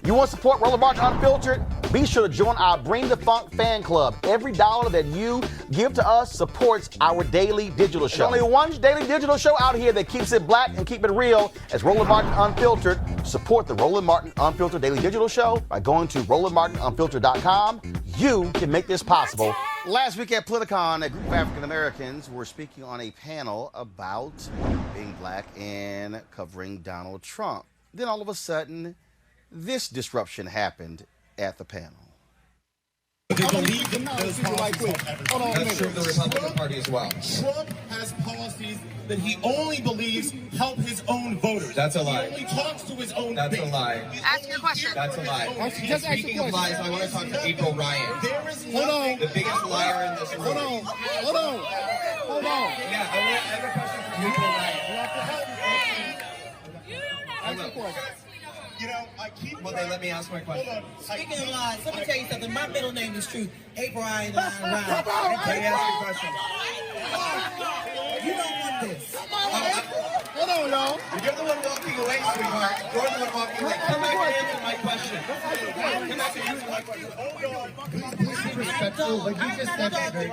You want to support Roland Martin Unfiltered? Be sure to join our Bring the Funk fan club. Every dollar that you give to us supports our daily digital show. There's only one daily digital show out here that keeps it black and keep it real as Roland Martin Unfiltered. Support the Roland Martin Unfiltered daily digital show by going to RolandMartinUnfiltered.com. You can make this possible. Last week at Politicon, a group of African Americans were speaking on a panel about being black and covering Donald Trump. Then all of a sudden, this disruption happened at the panel. They believe that those policies help everyone. That's true of the Republican Party as well. Trump has policies that he only believes help his own voters. That's a lie. He only talks to his own That's base. a lie. Ask your question. That's a lie. Speaking of lies, I want to talk to April Ryan. There is Hold on. The biggest liar in this room. Hold on. Yeah, I have a question for April Ryan. You know, I keep... Well, then let me ask my question. Speaking of lies, let me tell you something. My middle name is Truth. April Ryan, Ryan. Let me ask you a question. You don't want this. Hold on, y'all. You're the one walking away, sweetheart. You're the one walking away. Come back and answer my question. Come back and answer my question. Please be respectful. What you just said is very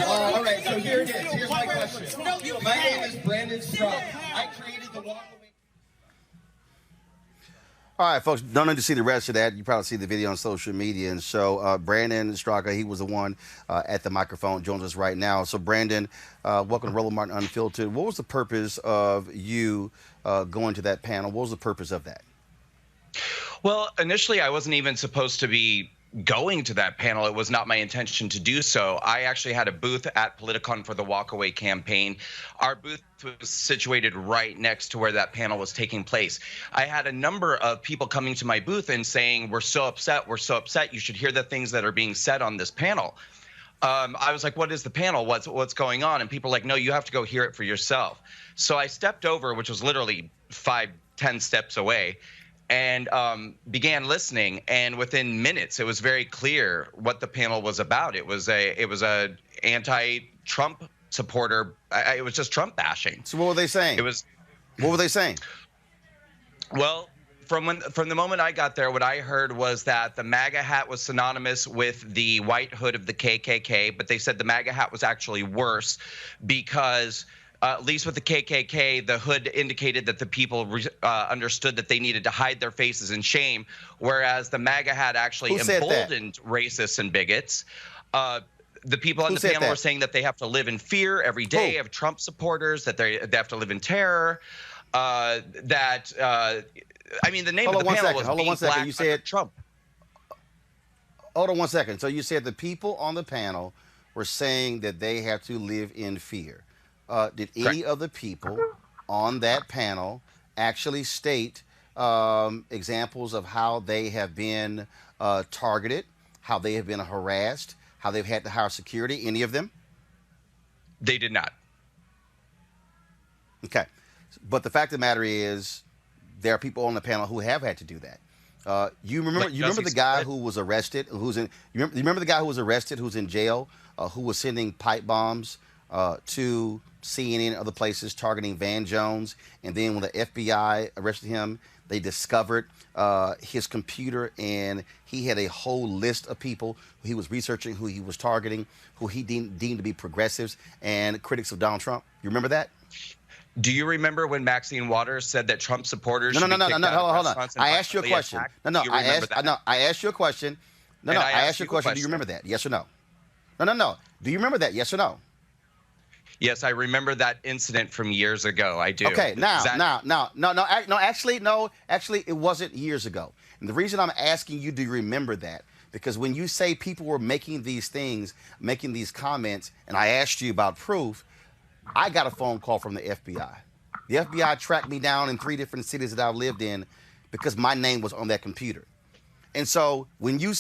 All right, so here it is. Here's my question. My name is Brandon Straka. I created the walk. All right, folks, don't need to see the rest of that. You probably see the video on social media. And so Brandon Straka, he was the one at the microphone, joins us right now. So, Brandon, welcome to Roland Martin Unfiltered. What was the purpose of you going to that panel? What was the purpose of that? Well, initially, I wasn't even supposed to be going to that panel. It was not my intention to do so. I actually had a booth at Politicon for the Walkaway campaign. Our booth was situated right next to where that panel was taking place. I had a number of people coming to my booth and saying, we're so upset, you should hear the things that are being said on this panel. I was like, what is the panel? What's going on? And people are like, no, you have to go hear it for yourself. So I stepped over, which was literally 5-10 steps away, and began listening. And within minutes, it was very clear what the panel was about. It was a anti-Trump supporter. It was just Trump bashing. So what were they saying? What were they saying? Well, from the moment I got there, what I heard was that the MAGA hat was synonymous with the white hood of the KKK, but they said the MAGA hat was actually worse because at least with the KKK, the hood indicated that the people understood that they needed to hide their faces in shame, whereas the MAGA hat actually emboldened racists and bigots. The people on the panel were saying that they have to live in fear every day of Trump supporters, that they have to live in terror, I mean, the name of the panel was Being Black You said Trump. Hold on one second. So you said the people on the panel were saying that they have to live in fear. Did any of the people on that panel actually state examples of how they have been targeted, how they have been harassed, how they've had to hire security? Any of them? They did not. Okay. But the fact of the matter is, there are people on the panel who have had to do that. You remember the guy who was arrested, you remember the guy who was arrested, who's in jail, who was sending pipe bombs to CNN and other places targeting Van Jones, and then when the FBI arrested him, they discovered his computer, and he had a whole list of people who he was researching, who he was targeting, who he deemed to be progressives and critics of Donald Trump. You remember that? Do you remember when Maxine Waters said that Trump supporters should be kicked out of restaurants? I asked you a question. I asked you a question. I asked you a question. Do you remember that? Yes or no? No. Do you remember that? Yes or no? Yes, I remember that incident from years ago. I do. Okay, actually, it wasn't years ago. And the reason I'm asking you, do you remember that? Because when you say people were making these things, making these comments, and I asked you about proof, I got a phone call from the FBI. The FBI tracked me down in 3 different cities that I've lived in because my name was on that computer. And so when you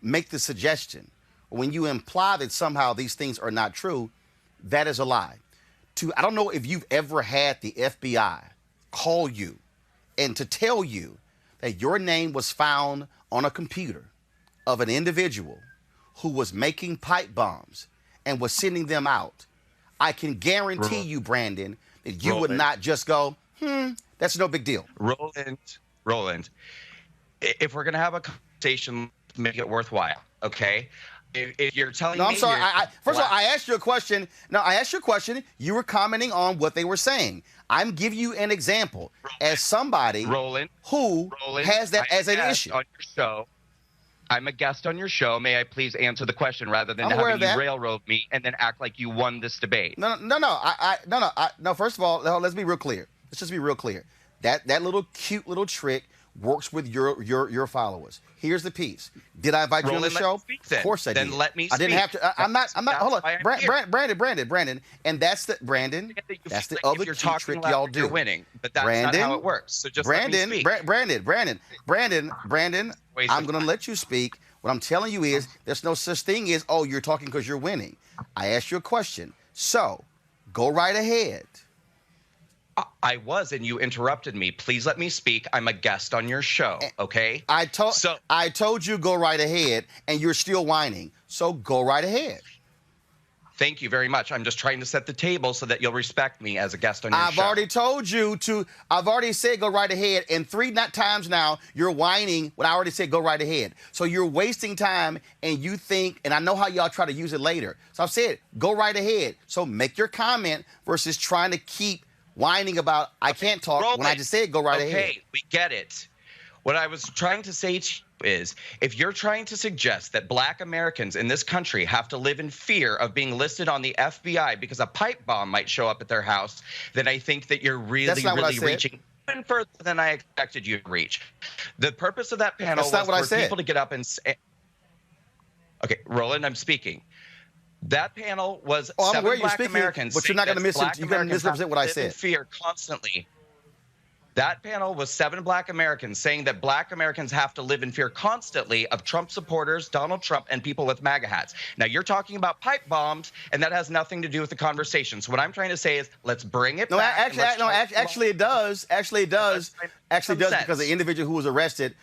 make the suggestion, or when you imply that somehow these things are not true, that is a lie. I don't know if you've ever had the FBI call you and to tell you that your name was found on a computer of an individual who was making pipe bombs and was sending them out. I can guarantee you, Brandon, that you would not just go, That's no big deal. Roland, if we're gonna have a conversation, make it worthwhile, okay? If you're telling me, No, I'm sorry. First of all, I asked you a question. No, I asked you a question. You were commenting on what they were saying. I'm giving you an example as somebody who has that as an issue. On your show. I'm a guest on your show. May I please answer the question rather than I'm aware having of you that. railroad me and then act like you won this debate? No. No. First of all, let's be real clear. Let's just be real clear. That little cute little trick works with your followers. Here's the piece. Did I invite you on the show? Of course I did. Then let me I didn't speak. have to. I'm not. Hold on. Why I'm here. Brandon. And that's the Brandon. That's the other cute trick y'all do. You're winning, but that's Brandon, not how it works. So just let me speak. Brandon. I'm going to let you speak. What I'm telling you is there's no such thing as, oh, you're talking because you're winning. I asked you a question. So go right ahead. I was, and you interrupted me. Please let me speak. I'm a guest on your show, okay? I told you go right ahead, and you're still whining. So go right ahead. Thank you very much. I'm just trying to set the table so that you'll respect me as a guest on your show. I've already told you to. I've already said go right ahead, and 3 times now you're whining when I already said go right ahead. So you're wasting time, and you think, and I know how y'all try to use it later. So I've said go right ahead. So make your comment versus trying to keep whining about I can't talk Roland, when I just said go right ahead. Okay, we get it. What I was trying to say to you is if you're trying to suggest that black Americans in this country have to live in fear of being listed on the FBI because a pipe bomb might show up at their house, then I think that you're really reaching even further than I expected you to reach. The purpose of that panel was for people to get up and say, okay, Roland, I'm speaking. That panel was seven black Americans, but you're not going to misrepresent what I said. Fear constantly. That panel was 7 black Americans saying that black Americans have to live in fear constantly of Trump supporters, Donald Trump, and people with MAGA hats. Now, you're talking about pipe bombs, and that has nothing to do with the conversation. So what I'm trying to say is let's bring it back. Actually, it does. Actually, it does because the individual who was arrested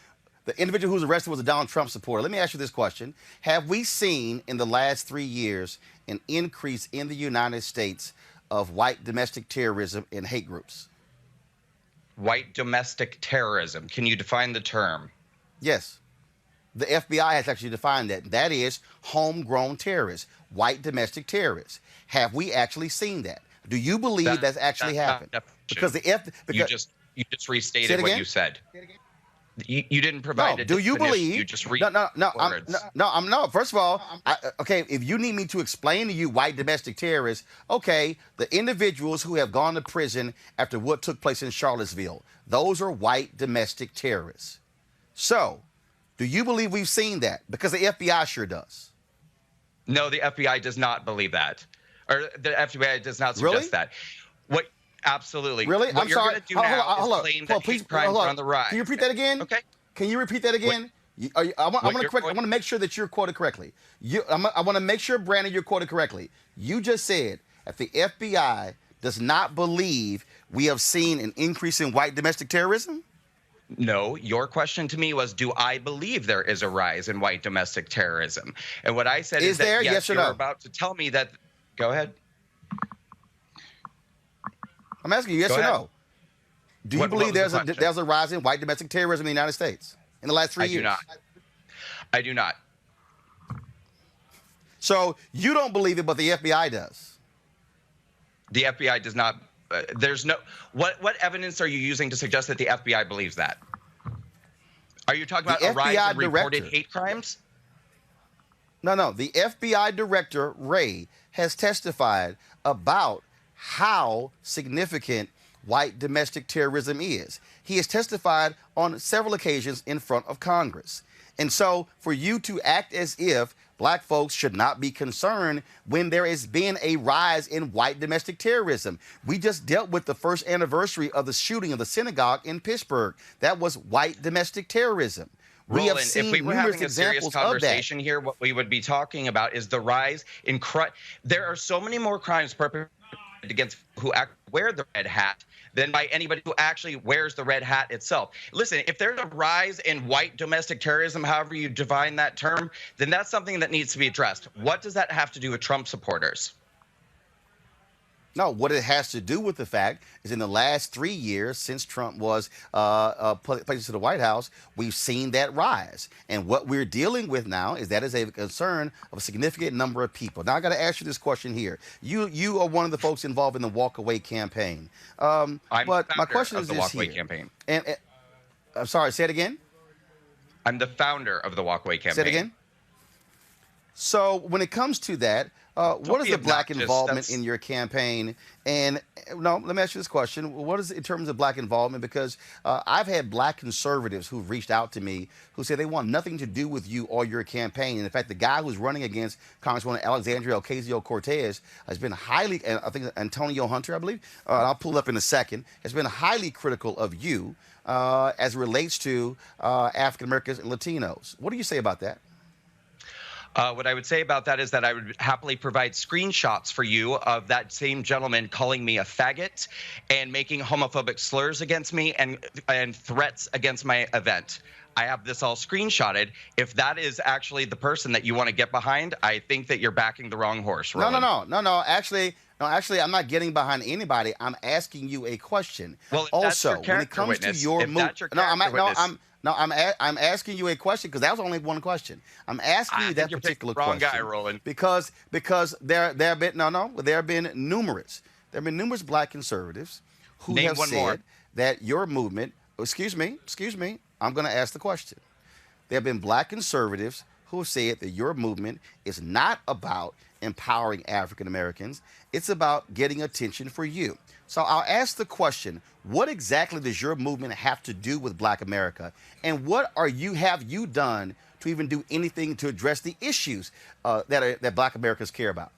was a Donald Trump supporter. Let me ask you this question. Have we seen in the last 3 years an increase in the United States of white domestic terrorism and hate groups? White domestic terrorism. Can you define the term? Yes. The FBI has actually defined that. That is homegrown terrorists, white domestic terrorists. Have we actually seen that? Do you believe that's actually happened? Because you just restated what you said. You didn't provide a do you definition. believe? You just read No. First of all, okay, if you need me to explain to you white domestic terrorists, okay, the individuals who have gone to prison after what took place in Charlottesville, those are white domestic terrorists. So, do you believe we've seen that? Because the FBI sure does. No, the FBI does not believe that. Or the FBI does not suggest that. What? Absolutely. Really? What I'm you're sorry. going to do now is claim that hate crimes are on the rise. Can you repeat that again? Okay. Can you repeat that again? I want to make sure that you're quoted correctly. I want to make sure, Brandon, you're quoted correctly. You just said that the FBI does not believe we have seen an increase in white domestic terrorism? No, your question to me was, do I believe there is a rise in white domestic terrorism? And what I said is that yes or no? You're about to tell me that. Go ahead. I'm asking you yes or no. Do you believe there's a rise in white domestic terrorism in the United States in the last 3 years? I do not. So you don't believe it, but the FBI does. The FBI does not. There's no. What evidence are you using to suggest that the FBI believes that? Are you talking about a rise in reported hate crimes? No. The FBI director, Ray, has testified about how significant white domestic terrorism is. He has testified on several occasions in front of Congress. And so for you to act as if black folks should not be concerned when there has been a rise in white domestic terrorism. We just dealt with the first anniversary of the shooting of the synagogue in Pittsburgh. That was white domestic terrorism. Roland, we have seen if we were having a serious conversation here, what we would be talking about is the rise in crime. There are so many more crimes perpetrated against who wear the red hat than by anybody who actually wears the red hat itself. Listen, if there's a rise in white domestic terrorism, however you define that term, then that's something that needs to be addressed. What does that have to do with Trump supporters? No, what it has to do with the fact is in the last 3 years since Trump was placed to the White House, we've seen that rise. And what we're dealing with now is that is a concern of a significant number of people. Now, I got to ask you this question here. You are one of the folks involved in the Walkaway campaign. I'm but the my founder question of is the this Walkaway here. campaign. And I'm sorry, say it again. I'm the founder of the Walkaway campaign. Say it again. So when it comes to that, what is the black involvement in your campaign? And no, let me ask you this question. What is it in terms of black involvement? Because I've had black conservatives who've reached out to me who say they want nothing to do with you or your campaign. And in fact, the guy who's running against Congresswoman Alexandria Ocasio-Cortez has been highly, I think Antonio Hunter, I believe, I'll pull it up in a second, has been highly critical of you as it relates to African Americans and Latinos. What do you say about that? What I would say about that is that I would happily provide screenshots for you of that same gentleman calling me a faggot and making homophobic slurs against me and threats against my event. I have this all screenshotted. If that is actually the person that you want to get behind, I think that you're backing the wrong horse, Roland. No. Actually, I'm not getting behind anybody. I'm asking you a question. Well, if also, that's your character when it comes witness, to your move, I'm asking you a question because that was only one question. I'm asking you that particular question. Wrong guy, Roland. Because there have been numerous black conservatives who have said that your movement. Excuse me. I'm going to ask the question. There have been black conservatives who have said that your movement is not about empowering African Americans. It's about getting attention for you. So I'll ask the question, what exactly does your movement have to do with Black America? And what have you done to even do anything to address the issues that Black Americans care about?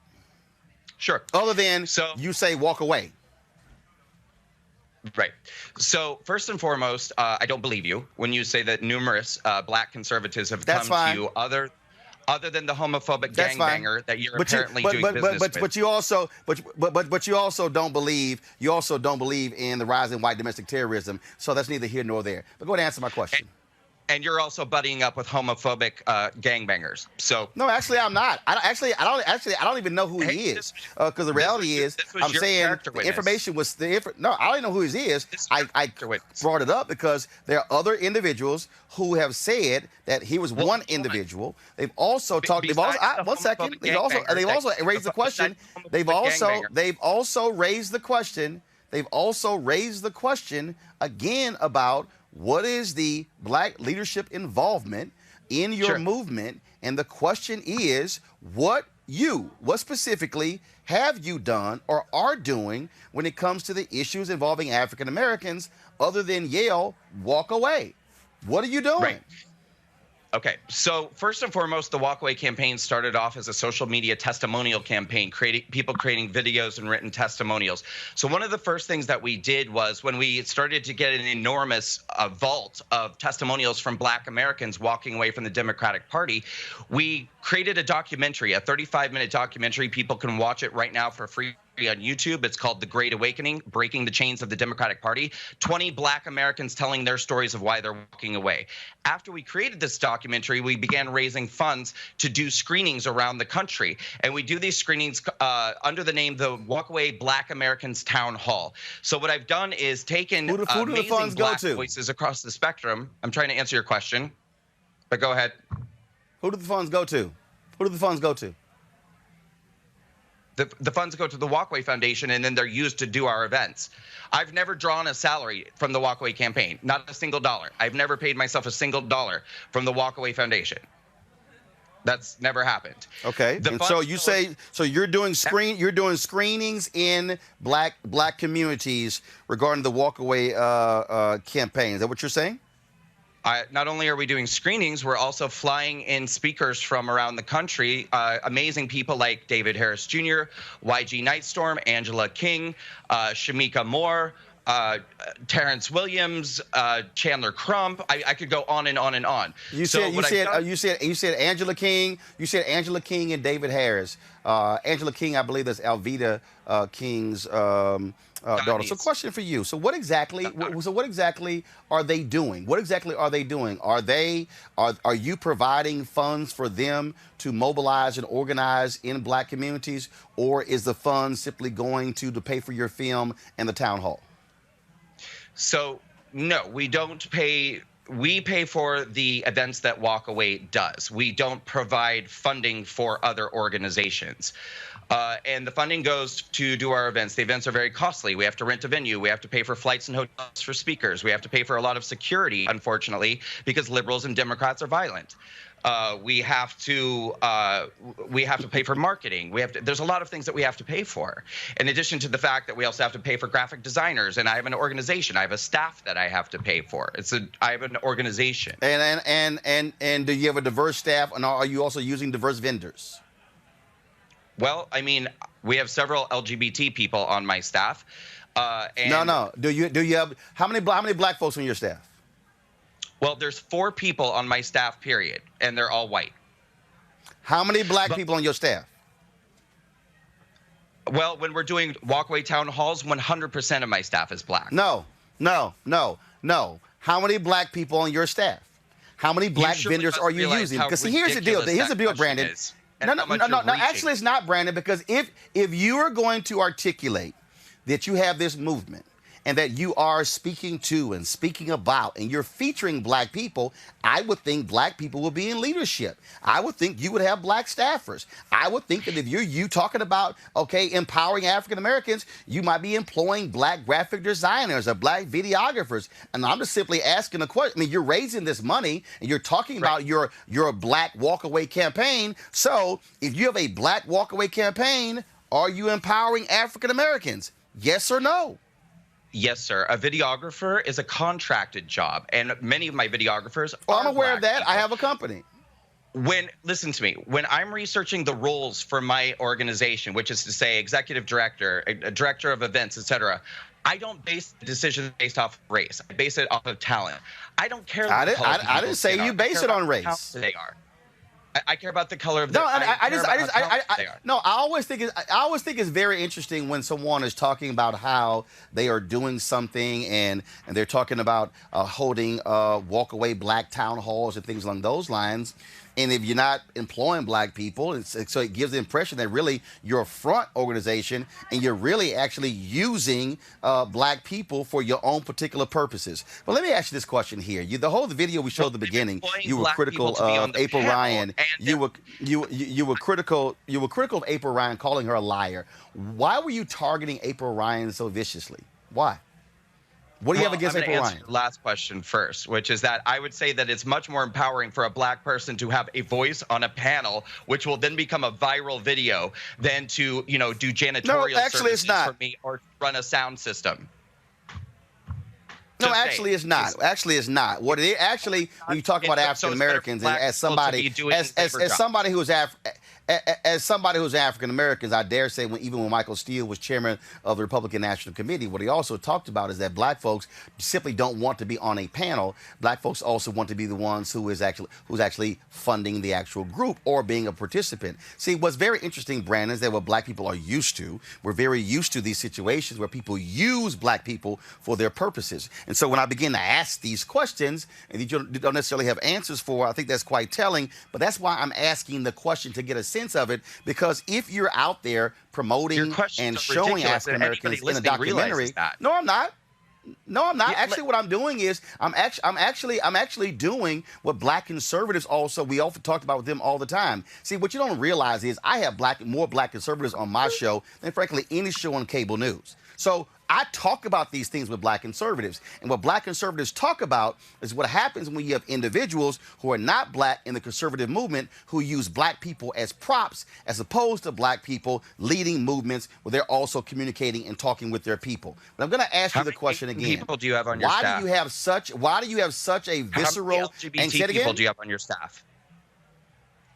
Sure. Other than you say walk away. Right. So first and foremost, I don't believe you when you say that numerous black conservatives have come to you other than the homophobic gangbanger that you're apparently doing business with. But you also don't believe in the rise in white domestic terrorism. So that's neither here nor there. But go ahead and answer my question. And you're also buddying up with homophobic gangbangers. So no, actually, I'm not. I don't even know who he is. Because the reality is, I'm saying the information was no, I don't know who he is. I brought it up because there are other individuals who have said that he was one individual. They've also talked. They've also one second. They've also raised the question. They've also raised the question. They've also raised the question again about what is the black leadership involvement in your movement? And the question is, what specifically have you done or are doing when it comes to the issues involving African Americans other than yell, walk away? What are you doing? Right. Okay, so first and foremost, the Walkaway campaign started off as a social media testimonial campaign, people creating videos and written testimonials. So one of the first things that we did was when we started to get an enormous vault of testimonials from Black Americans walking away from the Democratic Party, we created a documentary, a 35-minute documentary. People can watch it right now for free on YouTube. It's called The Great Awakening, Breaking the Chains of the Democratic Party. 20 Black Americans telling their stories of why they're walking away. After we created this documentary, we began raising funds to do screenings around the country. And we do these screenings under the name the Walkaway Black Americans Town Hall. So what I've done is taken amazing Black voices across the spectrum. I'm trying to answer your question, but go ahead. Who do the funds go to? The funds go to the Walkaway Foundation, and then they're used to do our events. I've never drawn a salary from the Walkaway campaign, not a single dollar. I've never paid myself a single dollar from the Walkaway Foundation. That's never happened. Okay, and so you say you're doing screenings in black communities regarding the Walkaway campaign. Is that what you're saying? Not only are we doing screenings, we're also flying in speakers from around the country, amazing people like David Harris Jr., YG Nightstorm, Angela King, Shamika Moore, Terrence Williams, Chandler Crump. I could go on and on and on. You said Angela King. You said Angela King and David Harris. Angela King, I believe that's Alveda King's daughter. So, question for you. So, what exactly? What exactly are they doing? What exactly are they doing? Are you providing funds for them to mobilize and organize in Black communities, or is the fund simply going to pay for your film and the town hall? So, no, we don't pay. We pay for the events that Walkaway does. We don't provide funding for other organizations. And the funding goes to do our events. The events are very costly. We have to rent a venue. We have to pay for flights and hotels for speakers. We have to pay for a lot of security, unfortunately, because liberals and Democrats are violent. We have to pay for marketing. There's a lot of things that we have to pay for. In addition to the fact that we also have to pay for graphic designers, and I have an organization. I have a staff that I have to pay for. I have an organization. And do you have a diverse staff, and are you also using diverse vendors? Well, I mean, we have several LGBT people on my staff. No. Do you have how many Black folks on your staff? Well, there's 4 people on my staff, period, and they're all white. How many Black people on your staff? Well, when we're doing walkaway town halls, 100% of my staff is Black. No. How many Black people on your staff? How many Black vendors are you using? Because see, here's the deal. Here's the deal, Brandon. No. Actually, it's not, Brandon, because if you are going to articulate that you have this movement, and that you are speaking to and speaking about, and you're featuring Black people, I would think Black people will be in leadership. I would think you would have Black staffers. I would think that if you talking about, okay, empowering African Americans, you might be employing Black graphic designers or Black videographers. And I'm just simply asking a question. I mean, you're raising this money, and you're talking about your Black walkaway campaign. So if you have a Black walkaway campaign, are you empowering African Americans? Yes or no? Yes, sir. A videographer is a contracted job, and many of my videographers are I'm aware of that. People. I have a company. Listen to me. When I'm researching the roles for my organization, which is to say executive director, a director of events, etc., I don't base the decision based off race. I base it off of talent. I don't care. I didn't say you base it on race. They are. I care about the color of their. No, I always think it's very interesting when someone is talking about how they are doing something and they're talking about holding walkaway Black town halls and things along those lines. And if you're not employing Black people, so it gives the impression that really you're a front organization and you're really actually using Black people for your own particular purposes. But let me ask you this question here. The video we showed at the beginning, you were critical of April Ryan. You were critical of April Ryan, calling her a liar. Why were you targeting April Ryan so viciously? Why? What do you have against April Ryan? Last question first, which is that I would say that it's much more empowering for a Black person to have a voice on a panel, which will then become a viral video, than to do janitorial services for me or run a sound system. No, actually, it's not. Actually, it's not. What it actually, when you talk about African Americans, and as somebody who's African Americans, I dare say, even when Michael Steele was chairman of the Republican National Committee, what he also talked about is that Black folks simply don't want to be on a panel. Black folks also want to be the ones who's actually funding the actual group or being a participant. See, what's very interesting, Brandon, is that what Black people are used to. We're very used to these situations where people use Black people for their purposes. And so when I begin to ask these questions, and you don't necessarily have answers for, I think that's quite telling. But that's why I'm asking the question, to get a sense of it. Because if you're out there promoting and showing African Americans in a documentary, no, I'm not. No, I'm not. Yeah, actually, what I'm doing is I'm actually doing what Black conservatives we often talked about with them all the time. See, what you don't realize is I have more Black conservatives on my show than, frankly, any show on cable news. So I talk about these things with Black conservatives. And what Black conservatives talk about is what happens when you have individuals who are not Black in the conservative movement who use Black people as props, as opposed to Black people leading movements where they're also communicating and talking with their people. But I'm going to ask you the question again. How many people do you have on your staff? Why do you have such a visceral... How many LGBT people do you have on your staff?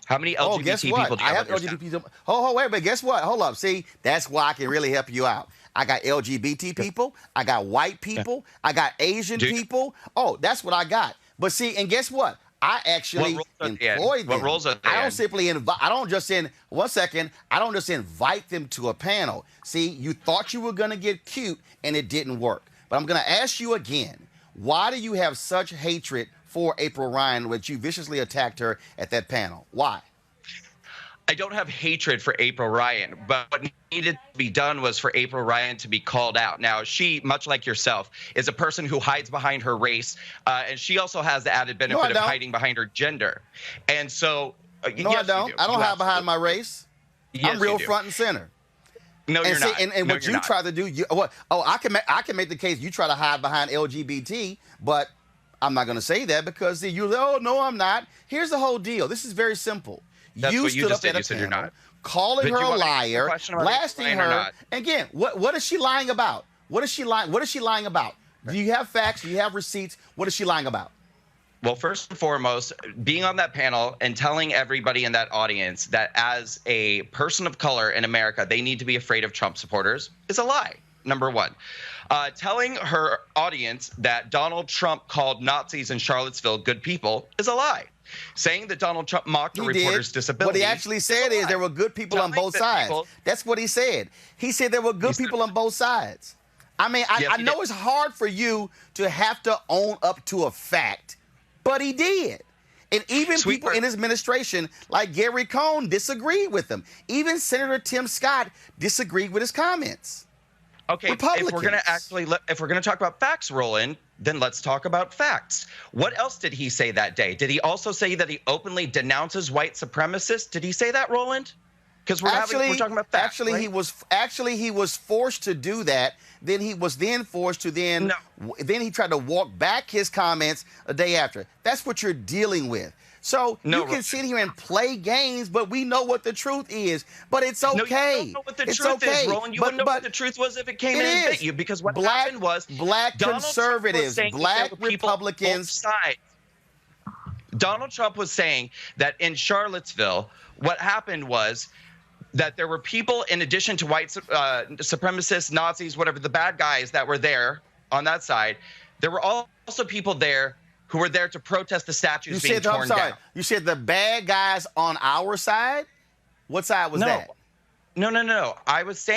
How many LGBT people do you have on your staff? wait, but guess what? Hold up. See, that's why I can really help you out. I got LGBT people. I got white people. I got Asian people. Oh, that's what I got. But see, and guess what? I actually employ them. What roles are they I don't in? simply invite. I don't just one second. I don't just invite them to a panel. See, you thought you were going to get cute, and it didn't work. But I'm going to ask you again. Why do you have such hatred for April Ryan, which you viciously attacked her at that panel? Why? I don't have hatred for April Ryan, but what needed to be done was for April Ryan to be called out. Now, she, much like yourself, is a person who hides behind her race, and she also has the added benefit of hiding behind her gender. And so, no, yes, I don't. I don't hide behind my race. Yes, I'm real front and center. No, you're not. And no, what you try to do, I can make the case you try to hide behind LGBT, but I'm not going to say that because oh, no, I'm not. Here's the whole deal. This is very simple. That's you what stood you just up did. at a You said panel, you're not. calling her a liar, blasting lying or her. not. Again, what is she lying about? What is she lying? What is she lying about? Do you have facts? Do you have receipts? What is she lying about? Well, first and foremost, being on that panel and telling everybody in that audience that as a person of color in America, they need to be afraid of Trump supporters is a lie, number one. Telling her audience that Donald Trump called Nazis in Charlottesville good people is a lie. Saying that Donald Trump mocked a reporter's disability. What he actually said is there were good people on both sides. That's what he said. He said there were good people on both sides. I mean, I know it's hard for you to have to own up to a fact, but he did. And even people in his administration, like Gary Cohn, disagreed with him. Even Senator Tim Scott disagreed with his comments. Okay, if we're going to talk about facts, Roland, then let's talk about facts. What else did he say that day? Did he also say that he openly denounces white supremacists? Did he say that, Roland? Because we're talking about facts. Actually, right? he was forced to do that. Then he was forced to then he tried to walk back his comments a day after. That's what you're dealing with. So you can sit here and play games, but we know what the truth is. But it's okay. No, you don't know what the truth is, Roland. You wouldn't know what the truth was if it came in and bit you. Because what happened was black conservatives, black Republicans. Donald Trump was saying that in Charlottesville, what happened was that there were people, in addition to white supremacists, Nazis, whatever, the bad guys that were there on that side, there were also people there who were there to protest the statues being torn down. You said the bad guys on our side? What side was that? No. I was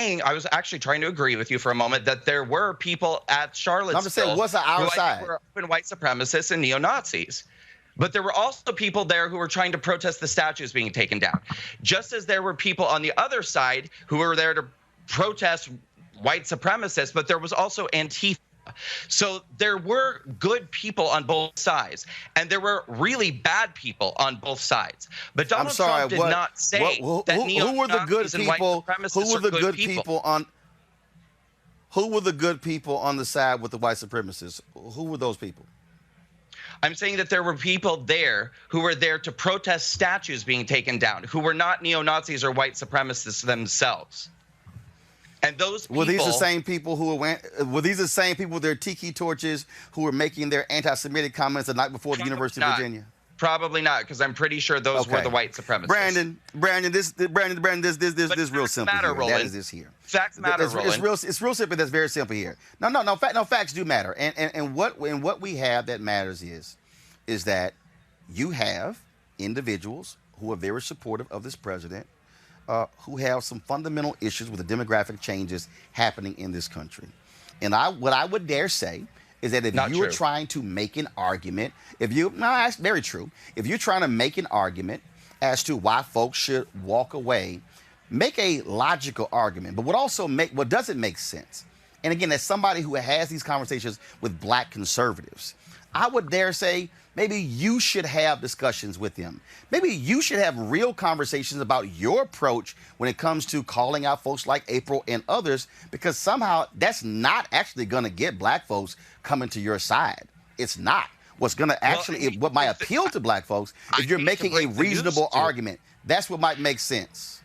actually trying to agree with you for a moment that there were people at Charlottesville. I'm just saying, what's our side? Who were open white supremacists and neo-Nazis. But there were also people there who were trying to protest the statues being taken down. Just as there were people on the other side who were there to protest white supremacists, but there was also Antifa. So there were good people on both sides, and there were really bad people on both sides. But Donald Trump did not say that who were the good people? Who were the good people on? Who were the good people on the side with the white supremacists? Who were those people? I'm saying that there were people there who were there to protest statues being taken down, who were not neo-Nazis or white supremacists themselves. And those people, were these the same people who were these the same people with their tiki torches who were making their anti-Semitic comments the night before the University of Virginia? Probably not, because I'm pretty sure those were the white supremacists. Brandon, this is real simple. That is this here. Facts matter, Roland. It's real simple. That's very simple here. No. Facts do matter. And what we have that matters is that you have individuals who are very supportive of this president, who have some fundamental issues with the demographic changes happening in this country. And what I would dare say is that if you are trying to make an argument, that's very true. If you're trying to make an argument as to why folks should walk away, make a logical argument. But what doesn't make sense, and again, as somebody who has these conversations with black conservatives, I would dare say maybe you should have discussions with them. Maybe you should have real conversations about your approach when it comes to calling out folks like April and others, because somehow that's not actually going to get black folks coming to your side. It's not. What's going to what might appeal to black folks, if you're making a reasonable argument, that's what might make sense.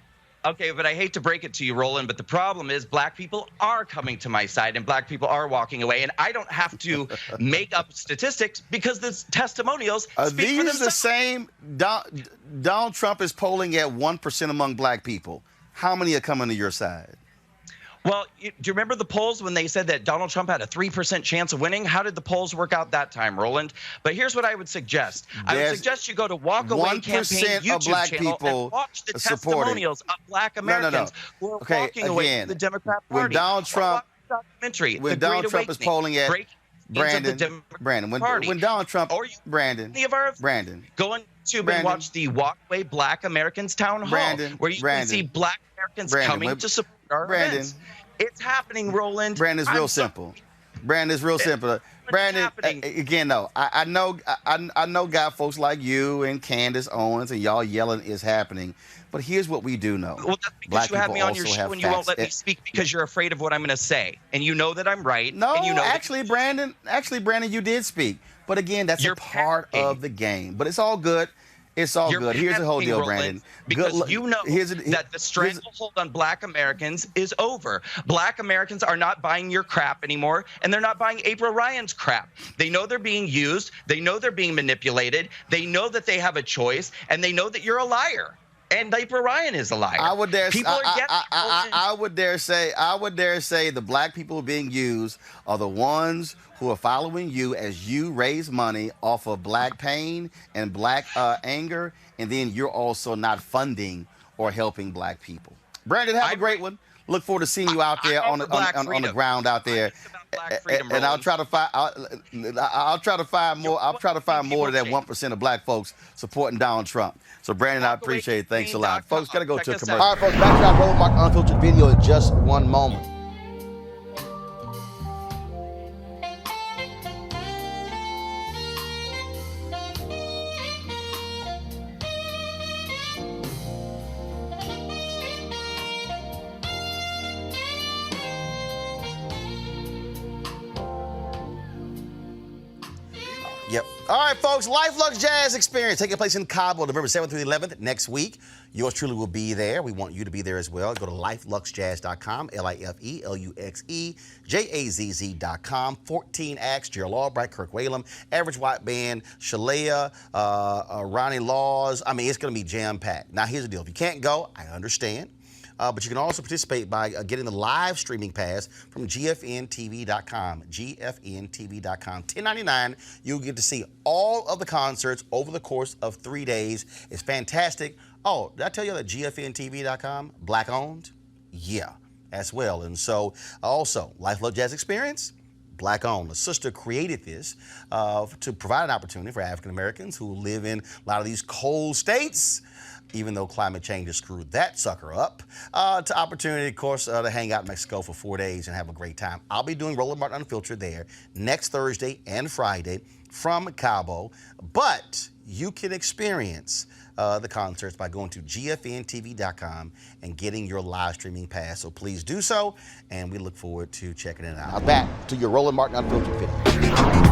Okay, but I hate to break it to you, Roland, but the problem is black people are coming to my side and black people are walking away, and I don't have to make up statistics because the testimonials speak for themselves. These the same? Donald Trump is polling at 1% among black people. How many are coming to your side? Well, do you remember the polls when they said that Donald Trump had a 3% chance of winning? How did the polls work out that time, Roland? But here's what I would suggest. I would suggest you go to Walkaway Campaign YouTube channel and watch the testimonials of Black Americans who are walking away from the Democrat Party. When Donald Trump, documentary, when Donald Trump is polling at Brandon, when Donald Trump, or Brandon, go on YouTube and watch the Walkaway Black Americans Town Hall, where you can see Black Americans coming to support our events. It's happening, Roland. Brandon's real simple. Brandon's real simple. Brandon, again, though, I know guy folks like you and Candace Owens and y'all yelling is happening. But here's what we do know. Well, that's because you have me on your show and you won't let me speak because you're afraid of what I'm going to say. And you know that I'm right. No, and you know Brandon, you did speak. But again, that's a part of the game. But it's all good. It's all good. Here's the whole deal, Brandon. Because you know that the stranglehold on Black Americans is over. Black Americans are not buying your crap anymore, and they're not buying April Ryan's crap. They know they're being used. They know they're being manipulated. They know that they have a choice, and they know that you're a liar. And April Ryan is a liar. I would dare say the black people being used are the ones who are following you as you raise money off of black pain and black anger, and then you're also not funding or helping black people. Brandon, have a great one. Look forward to seeing you out there on the ground out there. And I'll try to find more. I'll try to find more of that 1% of black folks supporting Donald Trump. So Brandon, I appreciate it. Thanks a lot, folks. Gotta go to a commercial. All right, folks. Back to our Roland Martin Unfiltered video in just one moment. Yep. All right, folks. Luxe Jazz Experience taking place in Cabo, November 7th through the 11th next week. Yours truly will be there. We want you to be there as well. Go to lifeluxejazz.com, LIFELUXEJAZZ.com. 14 acts: Gerald Albright, Kirk Whalum, Average White Band, Shalea, Ronnie Laws. I mean, it's going to be jam-packed. Now, here's the deal. If you can't go, I understand. But you can also participate by getting the live streaming pass from GFNTV.com. GFNTV.com. $10.99. You'll get to see all of the concerts over the course of 3 days. It's fantastic. Oh, did I tell you that GFNTV.com, black owned? Yeah, as well. And so also, Luxe Jazz Experience, black owned. The sister created this to provide an opportunity for African Americans who live in a lot of these cold states, even though climate change has screwed that sucker up, to opportunity, of course, to hang out in Mexico for 4 days and have a great time. I'll be doing Roland Martin Unfiltered there next Thursday and Friday from Cabo, but you can experience the concerts by going to GFNTV.com and getting your live streaming pass. So please do so, and we look forward to checking it out. Back to your Roland Martin Unfiltered video.